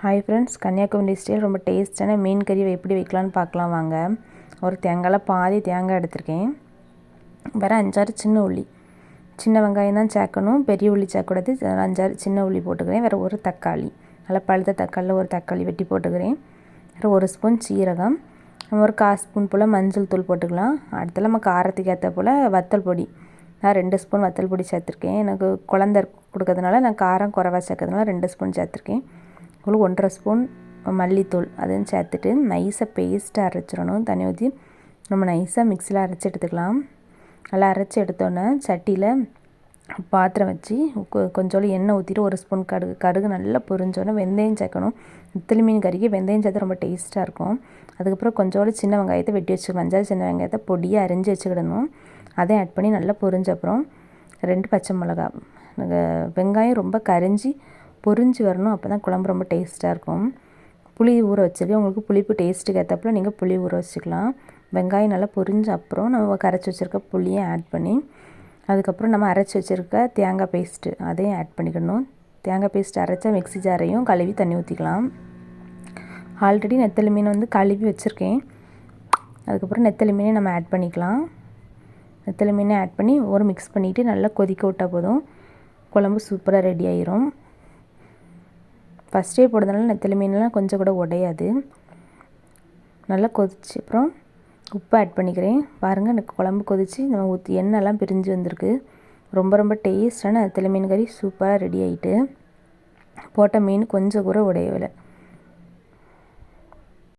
Hi friends, Kanyakumari style ரொம்ப டேஸ்ட்டான மீன் கறி எப்படி வைக்கலான்னு பார்க்கலாம் வாங்க. ஒரு தேங்காயில் பாதி தேங்காய் எடுத்திருக்கேன். வேறு 5-6 சின்ன உள்ளி, சின்ன வெங்காயம் தான் சேர்க்கணும், பெரிய உள்ளி சேர்க்கக்கூடாது. 5-6 சின்ன உள்ளி போட்டுக்கிறேன். வேறு ஒரு தக்காளி, நல்லா பழுத்த தக்காளியில் ஒரு தக்காளி வெட்டி போட்டுக்கிறேன். வேறு 1 ஸ்பூன் சீரகம், ஒரு 1/4 ஸ்பூன் போல் மஞ்சள் தூள் போட்டுக்கலாம். அடுத்து நம்ம காரத்துக்கு ஏற்ற போல் வத்தல் பொடி, நான் 2 ஸ்பூன் வத்தல் பொடி சேர்த்துருக்கேன். எனக்கு குழந்தை கொடுக்கறதுனால நான் காரம் குறைவா சேர்க்கறதுனால 2 ஸ்பூன் சேர்த்துருக்கேன். ஒரு 1/2 ஸ்பூன் மல்லித்தூள் அதையும் சேர்த்துட்டு நைஸாக பேஸ்ட்டாக அரைச்சிடணும். தண்ணி ஊற்றி நம்ம நைஸாக மிக்சியில் அரைச்சி எடுத்துக்கலாம். நல்லா அரைச்சி எடுத்தோன்னே சட்டியில் பாத்திரம் வச்சு கொஞ்சோண்டு எண்ணெய் ஊற்றிட்டு 1 ஸ்பூன் கடுகு நல்லா பொரிஞ்சோன்னே வெந்தயம் சேர்க்கணும். நெத்திலி மீன் கறிக்கு வெந்தயம் சேர்த்து ரொம்ப டேஸ்ட்டாக இருக்கும். அதுக்கப்புறம் கொஞ்சோண்டு சின்ன வெங்காயத்தை வெட்டி வச்சுக்கணும். 5 சின்ன வெங்காயத்தை பொடியாக அரிஞ்சு வச்சுக்கிடணும். அதையும் ஆட் பண்ணி நல்லா பொரிஞ்ச அப்புறம் 2 பச்சை மிளகா, வெங்காயம் ரொம்ப பொரிஞ்சு வரணும். அப்போ தான் குழம்பு ரொம்ப டேஸ்ட்டாக இருக்கும். புளி ஊற வச்சுருக்கேன். உங்களுக்கு புளிப்பு டேஸ்ட்டுக்கு ஏற்றப்பல நீங்கள் புளி ஊற வச்சுக்கலாம். வெங்காயம் நல்லா பொரிஞ்ச அப்புறம் நம்ம கரைச்சி வச்சுருக்க புளியை ஆட் பண்ணி, அதுக்கப்புறம் நம்ம அரைச்சி வச்சுருக்க தேங்காய் பேஸ்ட்டு அதையும் ஆட் பண்ணிக்கணும். தேங்காய் பேஸ்ட் அரைச்சா மிக்ஸி ஜாரையும் கழுவி தண்ணி ஊற்றிக்கலாம். ஆல்ரெடி நெத்தலி மீன் கழுவி வச்சுருக்கேன். அதுக்கப்புறம் நெத்தலி மீனை நம்ம ஆட் பண்ணிக்கலாம். நெத்தலி மீனை ஆட் பண்ணி ஒரு மிக்ஸ் பண்ணிவிட்டு நல்லா கொதிக்க விட்டால் போதும், குழம்பு சூப்பராக ரெடி ஆயிரும். ஃபஸ்ட்டே போடுறதுனால நெத்தலி மீன்லாம் கொஞ்சம் கூட உடையாது. நல்லா கொதிச்சு அப்புறம் உப்பு ஆட் பண்ணிக்கிறேன். பாருங்கள், எனக்கு குழம்பு கொதித்து நம்ம ஊற்றி எண்ணெய்லாம் பிரிஞ்சு வந்திருக்கு. ரொம்ப டேஸ்டான நெத்தலி மீன் கறி சூப்பராக ரெடி ஆகிட்டு, போட்ட மீன் கொஞ்சம் கூட உடையவில்லை.